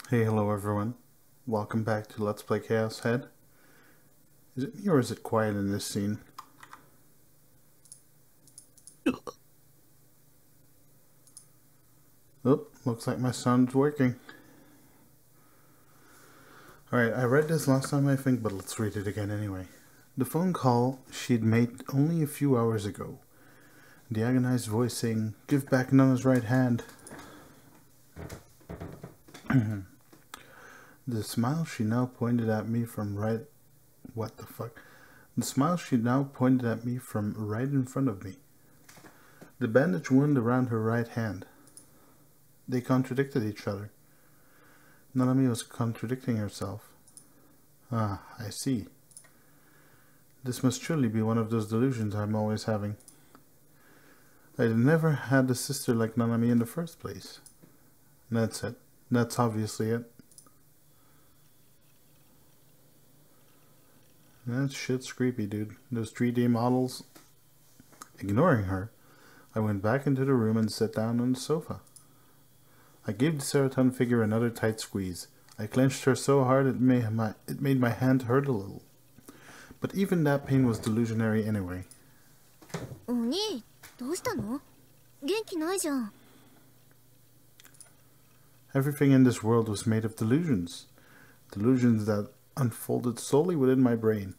Hey, hello everyone. Welcome back to Let's Play ChäoS Head. Is it me or is it quiet in this scene? Oh, looks like my sound's working. Alright, I read this last time I think, but let's read it again anyway. The phone call she'd made only a few hours ago. The agonized voice saying, "Give back Nana's right hand." The smile she now pointed at me from right... What the fuck? The smile she now pointed at me from right in front of me. The bandage wound around her right hand. They contradicted each other. Nanami was contradicting herself. Ah, I see. This must surely be one of those delusions I'm always having. I'd never had a sister like Nanami in the first place. That's it. That's obviously it. That shit's creepy, dude. Those 3D models. Ignoring her, I went back into the room and sat down on the sofa. I gave the Seroton figure another tight squeeze. I clenched her so hard it made my hand hurt a little. But even that pain was delusionary anyway. Oni, どうしたの? 元気ないじゃん. Everything in this world was made of delusions. Delusions that unfolded solely within my brain.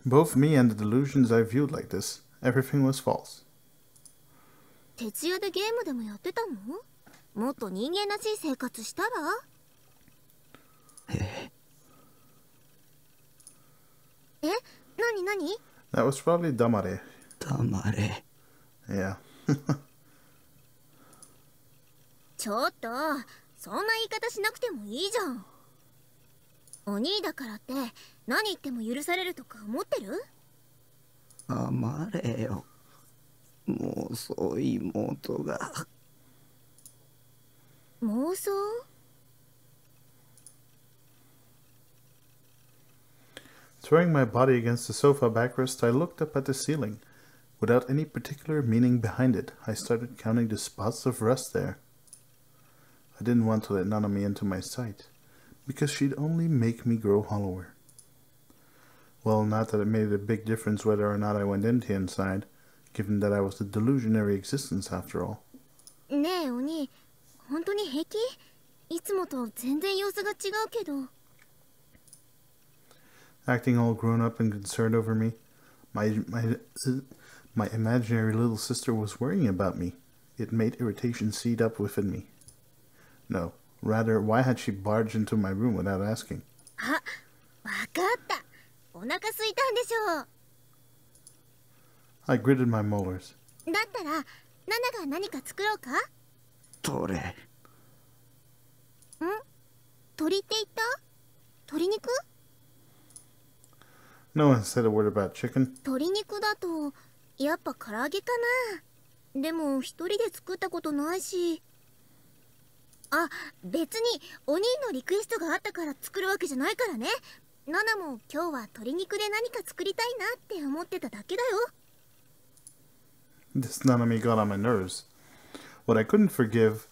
Both me and the delusions I viewed like this, everything was false. 徹夜でゲームでもやってたの? もっと人間らしい生活したら? Nani? That was probably Damare. Damare. Yeah. ちょっと、そんな言い方しなくてもいいじゃん。お兄だからって何言っても許されるとか思ってる? 黙れよ。妄想妹が。妄想? Throwing my body against the sofa backrest, I looked up at the ceiling. Without any particular meaning behind it, I started counting the spots of rust there. I didn't want to let Nanami into my sight, because she'd only make me grow hollower. Well, not that it made a big difference whether or not I went into inside, given that I was a delusionary existence after all. ねえ、お兄、本当に平気? いつもと全然様子が違うけど。Acting all grown up and concerned over me, my imaginary little sister was worrying about me. It made irritation seed up within me. No, rather, why had she barged into my room without asking? あ、わかった。お腹空いたんでしょう。 I gritted my molars. だったら、ナナが何か作ろうか? どれ? ん? 鳥って言った? 鶏肉? No one said a word about chicken. 鶏肉だと、やっぱ唐揚げかな。でも、一人で作ったことないし。あ、別に、お兄のリクエストがあったから作るわけじゃないからね。ナナも今日は鶏肉で何か作りたいなって思ってただけだよ。This Nanami got on my nerves. What I couldn't forgive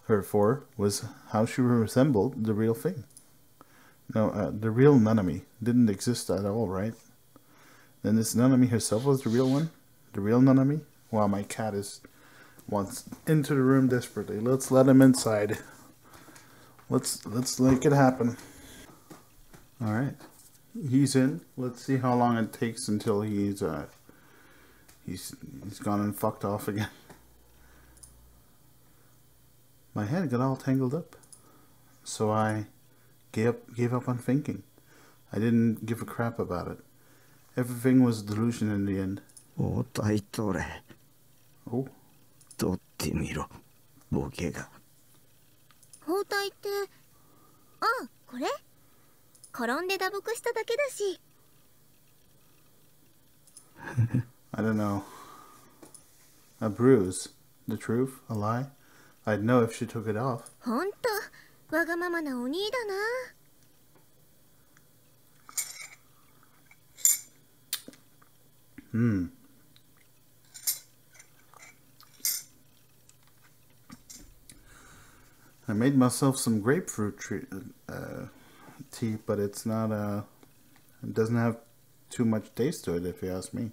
her for was how she resembled the real thing. No, the real Nanami didn't exist at all, right? Then this Nanami herself was the real one? The real Nanami? Wow, my cat wants into the room desperately. Let's let him inside. Let's make it happen. Alright. He's in. Let's see how long it takes until he's gone and fucked off again. My head got all tangled up. So I gave up on thinking. I didn't give a crap about it. Everything was a delusion in the end. 包帯取れ。 Oh? 取ってみろ。ボケが。包帯って、あ、これ? 転んで打撲しただけだし。I don't know. A bruise. The truth? A lie? I'd know if she took it off. ほんと、わがままなお兄だな。I made myself some grapefruit tea, but it's not it doesn't have too much taste to it, if you ask me.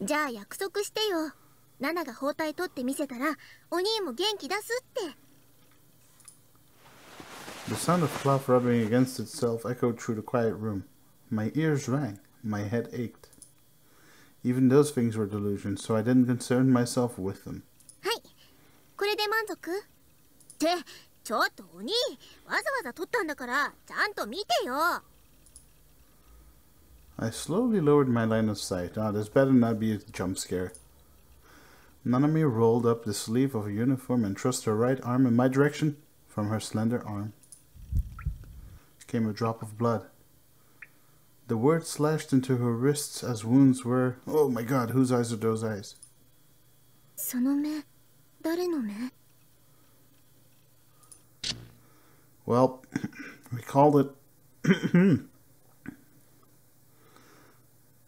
じゃあ約束してよ。ナナが包帯取ってみせたら、お兄も元気出すって。The sound of cloth rubbing against itself echoed through the quiet room. My ears rang. My head ached. Even those things were delusions, so I didn't concern myself with them. はい、これで満足？って、ちょっとお兄、わざわざ取ったんだから、ちゃんと見てよ。I slowly lowered my line of sight. Ah, this better not be a jump scare. Nanami rolled up the sleeve of her uniform and thrust her right arm in my direction. From her slender arm came a drop of blood. The word slashed into her wrists as wounds were... Oh my god, whose eyes are those eyes? その目、誰の目？ Well, we called it...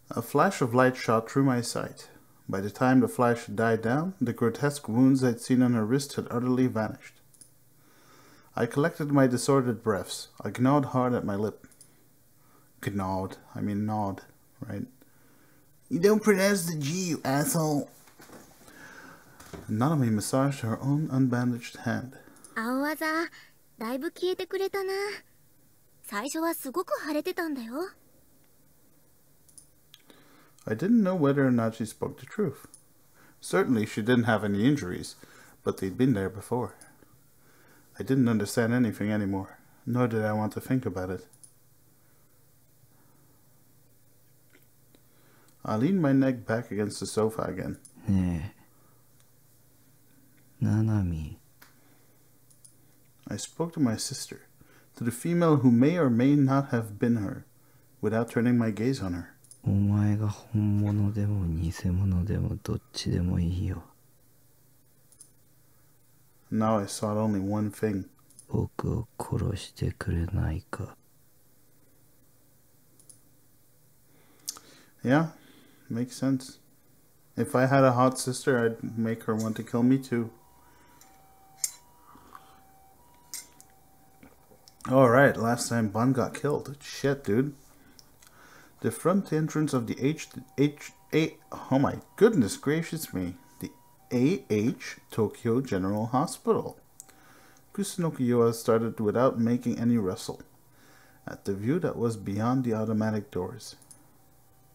A flash of light shot through my sight. By the time the flash died down, the grotesque wounds I'd seen on her wrist had utterly vanished. I collected my disordered breaths. I gnawed hard at my lip. Gnawed. I mean gnawed, right? You don't pronounce the G, you asshole. Nanami massaged her own unbandaged hand. 青あざ、だいぶ消えてくれたな。最初はすごく腫れてたんだよ。I didn't know whether or not she spoke the truth. Certainly she didn't have any injuries, but they'd been there before. I didn't understand anything anymore, nor did I want to think about it. I leaned my neck back against the sofa again. ねえ、ナナミ。I spoke to my sister, to the female who may or may not have been her, without turning my gaze on her. お前が本物でも偽物でもどっちでもいいよ。Now I sought only one thing. 僕を殺してくれないか。Yeah, makes sense. If I had a hot sister, I'd make her want to kill me too. Alright, last time Bun got killed. Shit, dude. The front entrance of the oh my goodness gracious me. The AH Tokyo General Hospital. Kusunoki Yoa started without making any rustle, at the view that was beyond the automatic doors.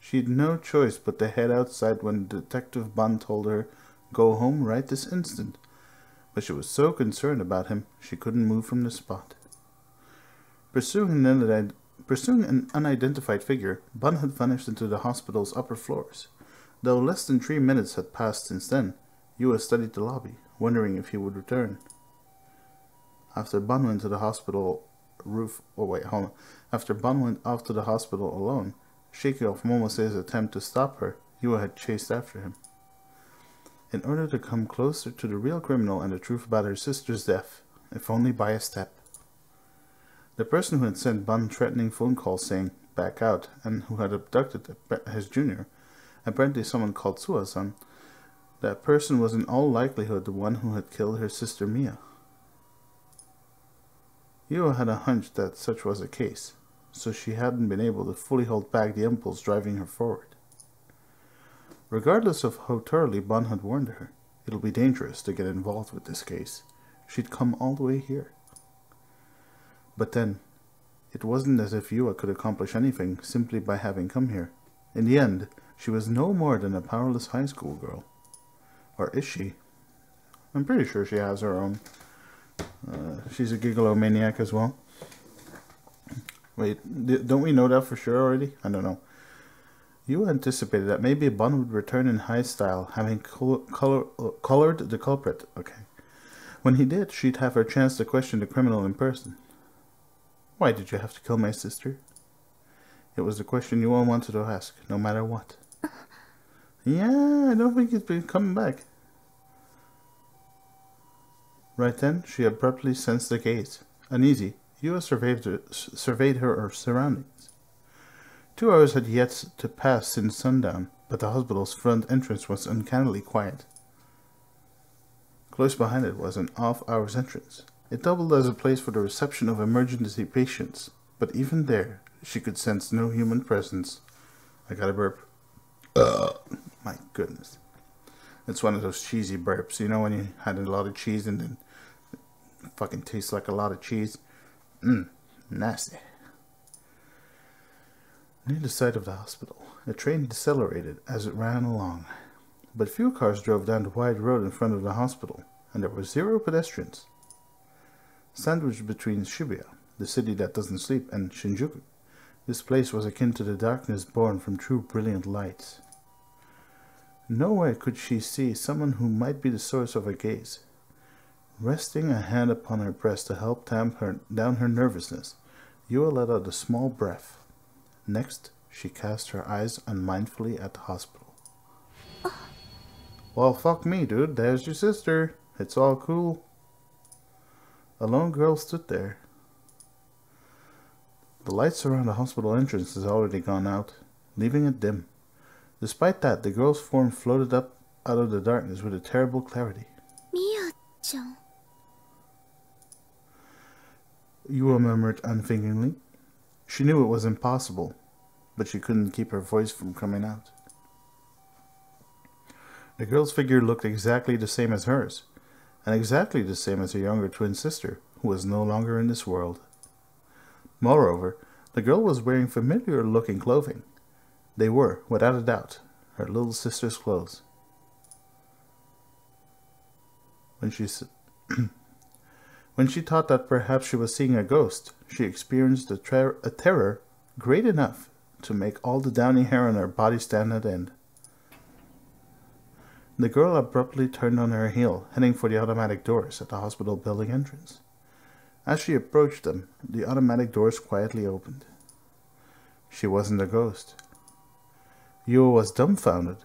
She'd no choice but to head outside when Detective Bun told her, "Go home right this instant." But she was so concerned about him, she couldn't move from the spot. Pursuing an unidentified figure, Bun had vanished into the hospital's upper floors. Though less than 3 minutes had passed since then, Yua studied the lobby, wondering if he would return. After Bun went to the hospital After Bun went off to the hospital alone, shaking off Momose's attempt to stop her, Yua had chased after him. In order to come closer to the real criminal and the truth about her sister's death, if only by a step. The person who had sent Bun threatening phone calls saying, "Back out," and who had abducted his junior, apparently someone called Suwa-san, that person was in all likelihood the one who had killed her sister Mia. Yua had a hunch that such was the case, so she hadn't been able to fully hold back the impulse driving her forward. Regardless of how thoroughly Bun had warned her, it'll be dangerous to get involved with this case. She'd come all the way here. But then, it wasn't as if Yua could accomplish anything simply by having come here. In the end, she was no more than a powerless high school girl. Or is she? I'm pretty sure she has her own. She's a gigolomaniac as well. Wait, don't we know that for sure already? I don't know. You anticipated that maybe Bun would return in high style, having colored the culprit. Okay. When he did, she'd have her chance to question the criminal in person. Why did you have to kill my sister? It was the question you all wanted to ask, no matter what. Yeah, I don't think he's been coming back. Right then, she abruptly sensed the gaze. Uneasy, Yua surveyed her surroundings. 2 hours had yet to pass since sundown, but the hospital's front entrance was uncannily quiet. Close behind it was an off-hours entrance. It doubled as a place for the reception of emergency patients, but even there, she could sense no human presence. I got a burp. My goodness. It's one of those cheesy burps. You know when you had a lot of cheese and then it fucking tastes like a lot of cheese? Nasty. Near the side of the hospital, a train decelerated as it ran along. But few cars drove down the wide road in front of the hospital, and there were 0 pedestrians. Sandwiched between Shibuya, the city that doesn't sleep, and Shinjuku, this place was akin to the darkness born from true brilliant lights. Nowhere could she see someone who might be the source of her gaze. Resting a hand upon her breast to help tamp down her nervousness, Yua let out a small breath. Next, she cast her eyes unmindfully at the hospital. Well, fuck me, dude. There's your sister. It's all cool. A lone girl stood there. The lights around the hospital entrance had already gone out, leaving it dim. Despite that, the girl's form floated up out of the darkness with a terrible clarity. Mia-chan. Yua murmured unthinkingly. She knew it was impossible, but she couldn't keep her voice from coming out. The girl's figure looked exactly the same as hers, and exactly the same as her younger twin sister, who was no longer in this world. Moreover, the girl was wearing familiar-looking clothing. They were, without a doubt, her little sister's clothes. When she thought that perhaps she was seeing a ghost, she experienced a terror great enough to make all the downy hair on her body stand at end. The girl abruptly turned on her heel, heading for the automatic doors at the hospital building entrance. As she approached them, the automatic doors quietly opened. She wasn't a ghost. Yua was dumbfounded.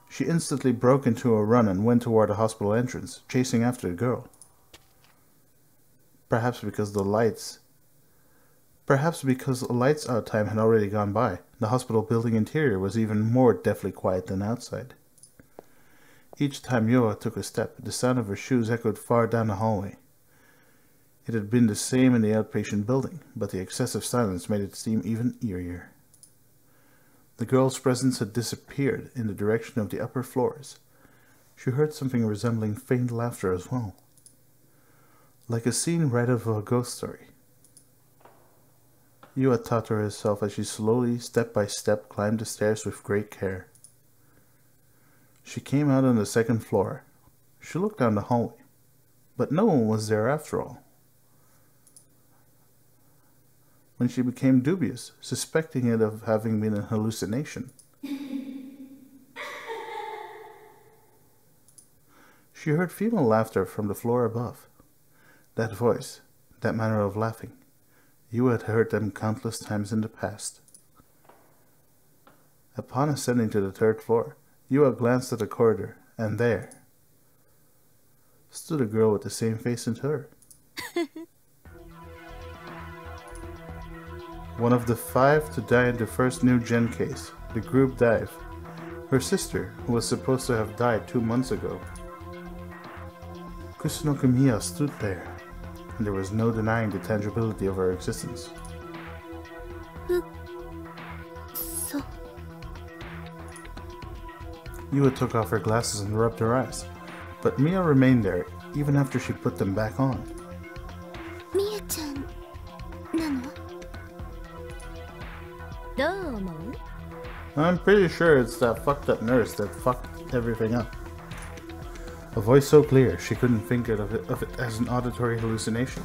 She instantly broke into a run and went toward the hospital entrance, chasing after the girl. Perhaps because the lights out time had already gone by, the hospital building interior was even more deathly quiet than outside. Each time Yua took a step, the sound of her shoes echoed far down the hallway. It had been the same in the outpatient building, but the excessive silence made it seem even eerier. The girl's presence had disappeared in the direction of the upper floors. She heard something resembling faint laughter as well. Like a scene right out of a ghost story. Yua thought to herself as she slowly, step by step, climbed the stairs with great care. She came out on the second floor. She looked down the hallway, but no one was there after all. When she became dubious, suspecting it of having been a hallucination, she heard female laughter from the floor above. That voice, that manner of laughing, Yua had heard them countless times in the past. Upon ascending to the third floor, Yua glanced at the corridor, and there stood a girl with the same face as her. One of the 5 to die in the first new gen case, the group dive. Her sister, who was supposed to have died 2 months ago. Kusunoku Miya stood there, and there was no denying the tangibility of her existence. Yua took off her glasses and rubbed her eyes, but Miya remained there even after she put them back on. Mia-chan, nano? I'm pretty sure it's that fucked up nurse that fucked everything up. A voice so clear she couldn't think of it as an auditory hallucination.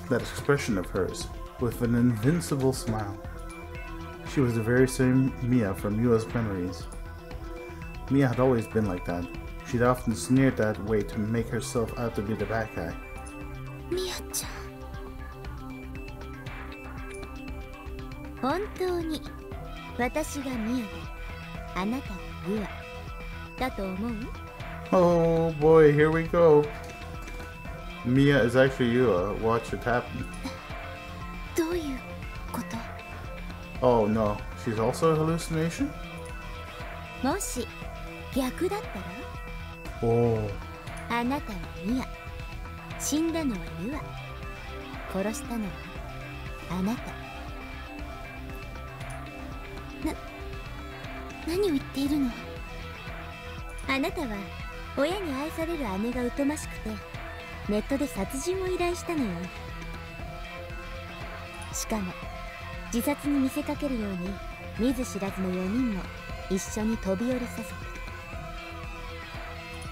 That expression of hers, with an invincible smile. She was the very same Miya from Yua's memories. Miya had always been like that. She'd often sneered that way to make herself out to be the bad guy. Mia-chan. 本当に私がミアであなたがユアだと思う? Oh boy, here we go. Miya is actually Yua. Watch it happen. どういうこと? Oh no, she's also a hallucination? もし逆だったら? Oh. あなたはミア、死んだのはユア、殺したのはあなた。何を言っているの？あなたは親に愛される姉が疎ましくてネットで殺人を依頼したのよ。しかも自殺に見せかけるように見ず知らずの4人も一緒に飛び降りさせた。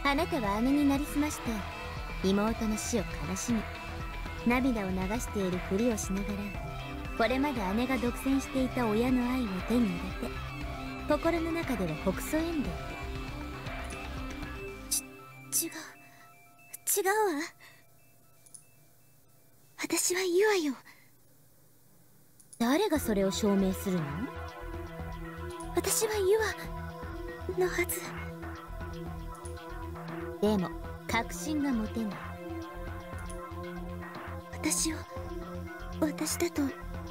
あなたは姉になりすまして妹の死を悲しみ涙を流しているふりをしながら、これまで姉が独占していた親の愛を手に入れて心の中ではほくそ笑んでいる。違うわ。私はユアよ。誰がそれを証明するの？私はユアのはず。でも確信が持てない。私を私だと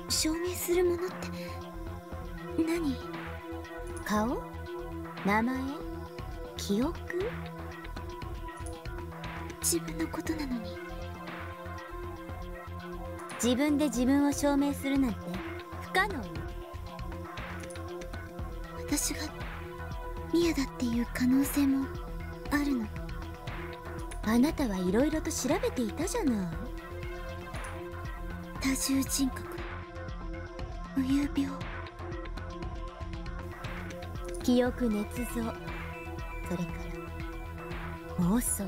証明するものって何？顔？名前？記憶？自分のことなのに。自分で自分を証明するなんて不可能よ。私がミアだっていう可能性もあるの？あなたはいろいろと調べていたじゃない。多重人格、無遊病、記憶捏造、それから妄想。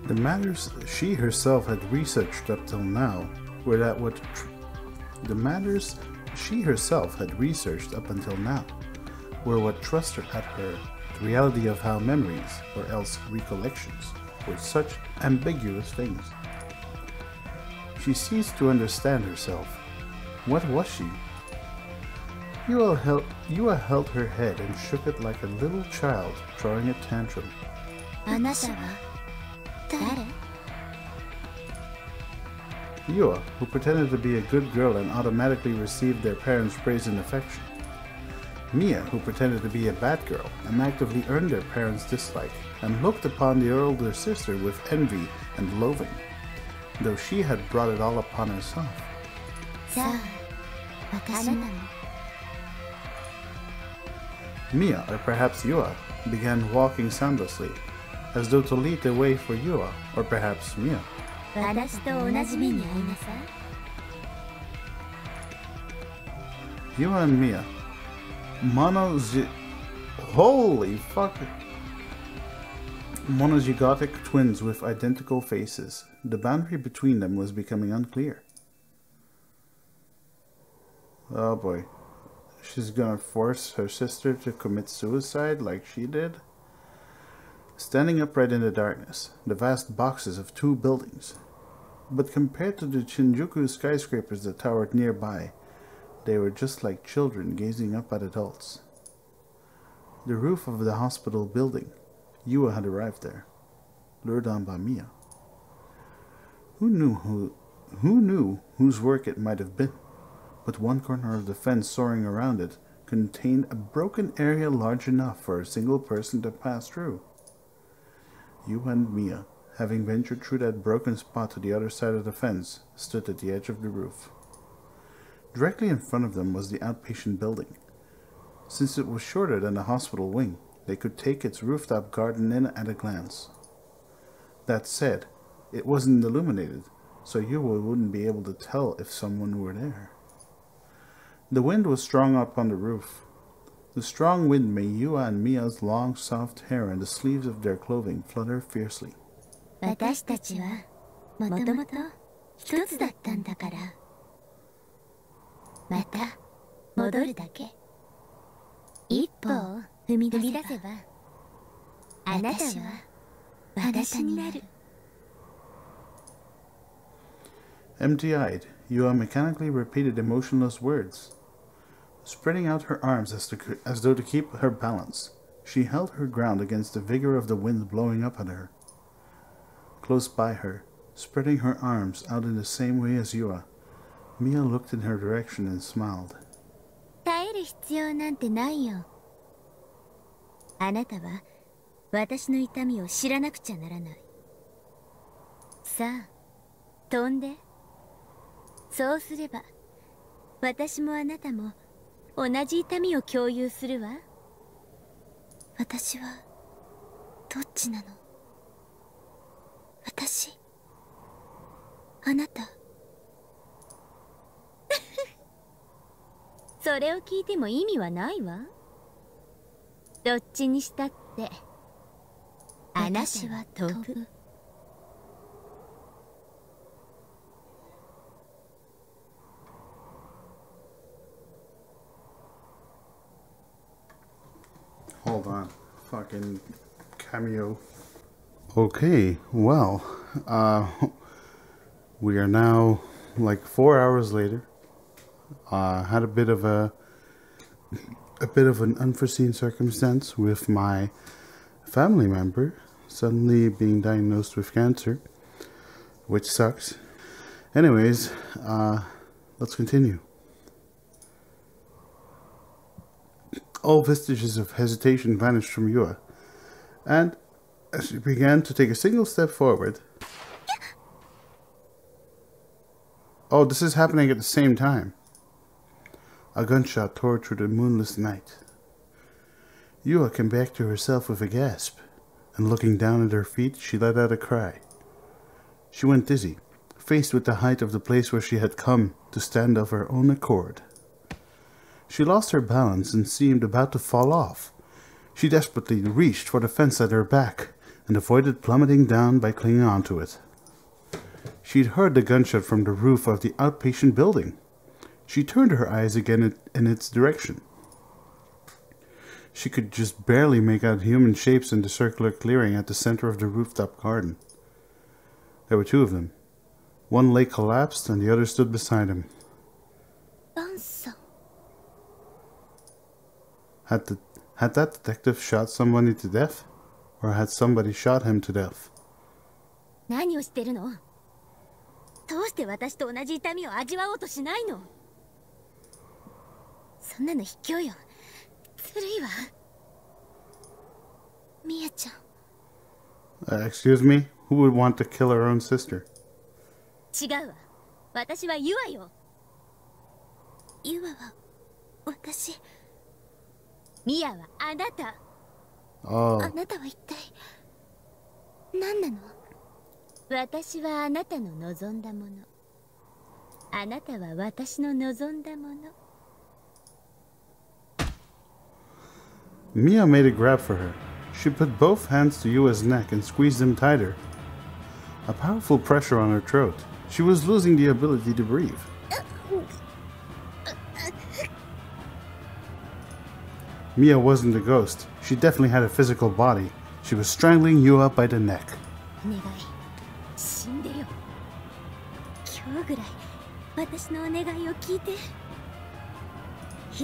The matters she herself had researched up till now were that the matters she herself had researched up until now were what trusted at her the reality of how memories, or else recollections, were such ambiguous things. She ceased to understand herself. What was she? Yua held her head and shook it like a little child throwing a tantrum. あなたは誰？Yua, who pretended to be a good girl and automatically received their parents' praise and affection. Mia, who pretended to be a bad girl and actively earned their parents' dislike and looked upon the older sister with envy and loathing, though she had brought it all upon herself. さあ、私も。Mia, or perhaps Yua, began walking soundlessly, as though to lead the way for Yua, or perhaps Mia. 私と同じ目に遭いなさい。Yua and Mia. Holy fuck. Monozygotic twins with identical faces. The boundary between them was becoming unclear. Oh boy. She's gonna force her sister to commit suicide like she did? Standing upright in the darkness, the vast boxes of two buildings. But compared to the Shinjuku skyscrapers that towered nearby, they were just like children gazing up at adults. The roof of the hospital building. Yua had arrived there, lured on by Mia. Who knew whose work it might have been? But one corner of the fence soaring around it contained a broken area large enough for a single person to pass through. Yua and Mia, having ventured through that broken spot to the other side of the fence, stood at the edge of the roof. Directly in front of them was the outpatient building. Since it was shorter than the hospital wing, they could take its rooftop garden in at a glance. That said, it wasn't illuminated, so Yua wouldn't be able to tell if someone were there. The wind was strong up on the roof. The strong wind made Yua and Mia's long, soft hair and the sleeves of their clothing flutter fiercely. 私たちはもともと一つだったんだから。また戻るだけ。一歩を踏み出せば、あなたは私になる。Empty-eyed, Yua mechanically repeated emotionless words. Spreading out her arms as though to keep her balance, she held her ground against the vigor of the wind blowing up at her. Close by her, spreading her arms out in the same way as Yua, Mia looked in her direction and smiled. 耐える必要なんてないよ。あなたは私の痛みを知らなくちゃならない。さあ、飛んで。そうすれば、私もあなたも同じ痛みを共有するわ。私はどっちなの？私？あなた？それを聞いても意味はないわ。どっちにしたってあなたは飛ぶ。Hold on. Fucking cameo. Okay, well, we are now like 4 hours later. Had a bit of an unforeseen circumstance with my family member suddenly being diagnosed with cancer, which sucks. Anyways, let's continue. All vestiges of hesitation vanished from Yua, and as she began to take a single step forward... Oh, this is happening at the same time. A gunshot tore through the moonless night. Yua came back to herself with a gasp, and looking down at her feet, she let out a cry. She went dizzy, faced with the height of the place where she had come to stand of her own accord. She lost her balance and seemed about to fall off. She desperately reached for the fence at her back and avoided plummeting down by clinging onto it. She'd heard the gunshot from the roof of the outpatient building. She turned her eyes again in its direction. She could just barely make out human shapes in the circular clearing at the center of the rooftop garden. There were two of them. One lay collapsed and the other stood beside him. Had that detective shot somebody to death? Or had somebody shot him to death? 何をしてるの？どうして私と同じ痛みを味わおうとしないの？そんなの卑怯よ。ずるいわ。ミヤちゃん。Excuse me? Who would want to kill her own sister? 違うわ。私はユアよ。ユアは私。ミヤはあなた。Oh. あなたは一体何なの？私はあなたの望んだもの。あなたは私の望んだもの。Mia made a grab for her. She put both hands to Yua's neck and squeezed them tighter. A powerful pressure on her throat. She was losing the ability to breathe. Mia wasn't a ghost. She definitely had a physical body. She was strangling Yua by the neck. お願い、死んでよ。今日ぐらい私のお願いを聞いて。い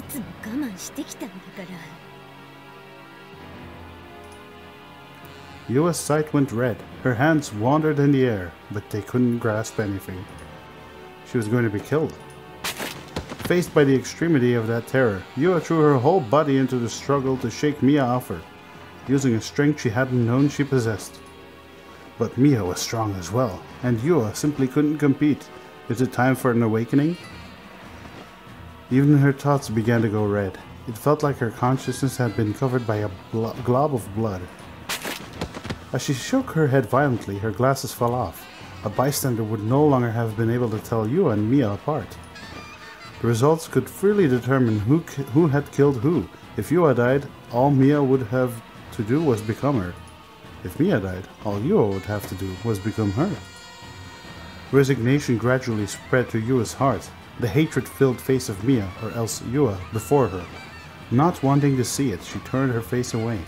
つも我慢してきたんだから。Yua's sight went red. Her hands wandered in the air, but they couldn't grasp anything. She was going to be killed. Faced by the extremity of that terror, Yua threw her whole body into the struggle to shake Mia off her, using a strength she hadn't known she possessed. But Mia was strong as well, and Yua simply couldn't compete. Is it time for an awakening? Even her thoughts began to go red. It felt like her consciousness had been covered by a glob of blood. As she shook her head violently, her glasses fell off. A bystander would no longer have been able to tell Yua and Mia apart. The results could freely determine who had killed who. If Yua died, all Mia would have to do was become her. If Mia died, all Yua would have to do was become her. Resignation gradually spread to Yua's heart, the hatred-filled face of Mia, or else Yua, before her. Not wanting to see it, she turned her face away.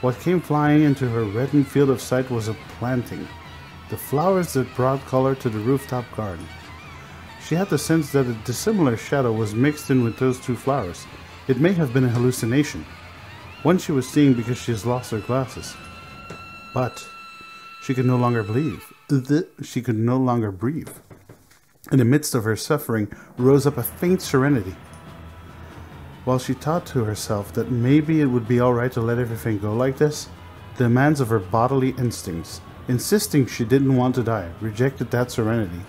What came flying into her reddened field of sight was a planting, the flowers that brought color to the rooftop garden. She had the sense that a dissimilar shadow was mixed in with those two flowers. It may have been a hallucination, one she was seeing because she has lost her glasses. But she could no longer breathe. She could no longer breathe. In the midst of her suffering rose up a faint serenity. While she thought to herself that maybe it would be alright to let everything go like this, the demands of her bodily instincts, insisting she didn't want to die, rejected that serenity.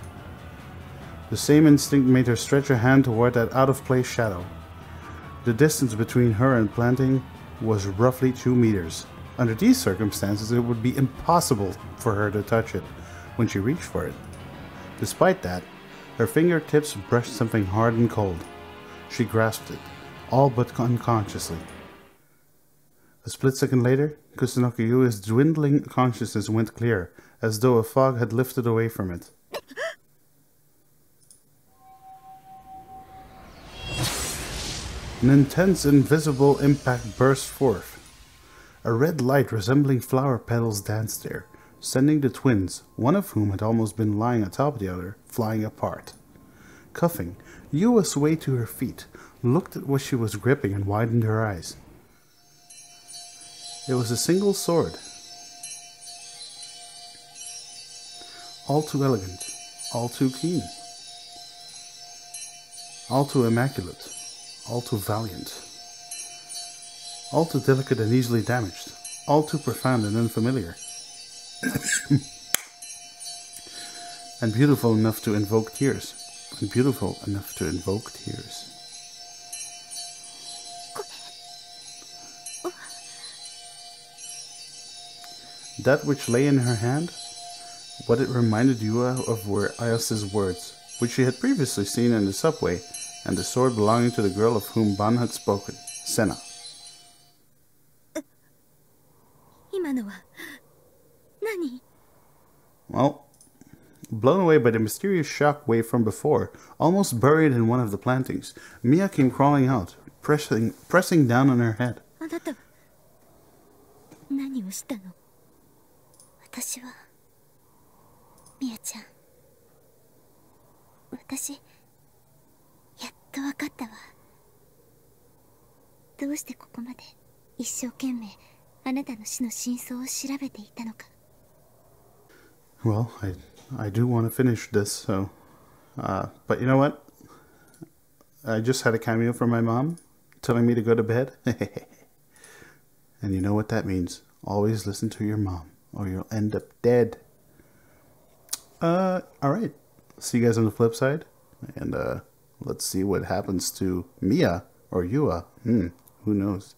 The same instinct made her stretch a hand toward that out-of-place shadow. The distance between her and planting was roughly 2 meters. Under these circumstances, it would be impossible for her to touch it when she reached for it. Despite that, her fingertips brushed something hard and cold. She grasped it, all but unconsciously. A split second later, Kusunoki Yui's dwindling consciousness went clear, as though a fog had lifted away from it. An intense, invisible impact burst forth. A red light resembling flower petals danced there, sending the twins, one of whom had almost been lying atop the other, flying apart. Coughing, Yua swayed to her feet, looked at what she was gripping and widened her eyes. It was a single sword. All too elegant, all too keen, all too immaculate, all too valiant, all too delicate and easily damaged, all too profound and unfamiliar, and beautiful enough to invoke tears, and beautiful enough to invoke tears. That which lay in her hand, what it reminded Yua of were Ayasu's words, which she had previously seen in the subway, and the sword belonging to the girl of whom Ban had spoken, Senna. Well, blown away by the mysterious shock wave from before, almost buried in one of the plantings, Mia came crawling out, pressing down on her head. 私はみやちゃん、私やっと分かったわ。どうしてここまで一生懸命あなたの死の真相を調べていたのか。 Well, I do want to finish this, so but you know what? I just had a cameo from my mom telling me to go to bed. And you know what that means. Always listen to your mom, or you'll end up dead. Alright. See you guys on the flip side. And let's see what happens to Mia or Yua. Who knows?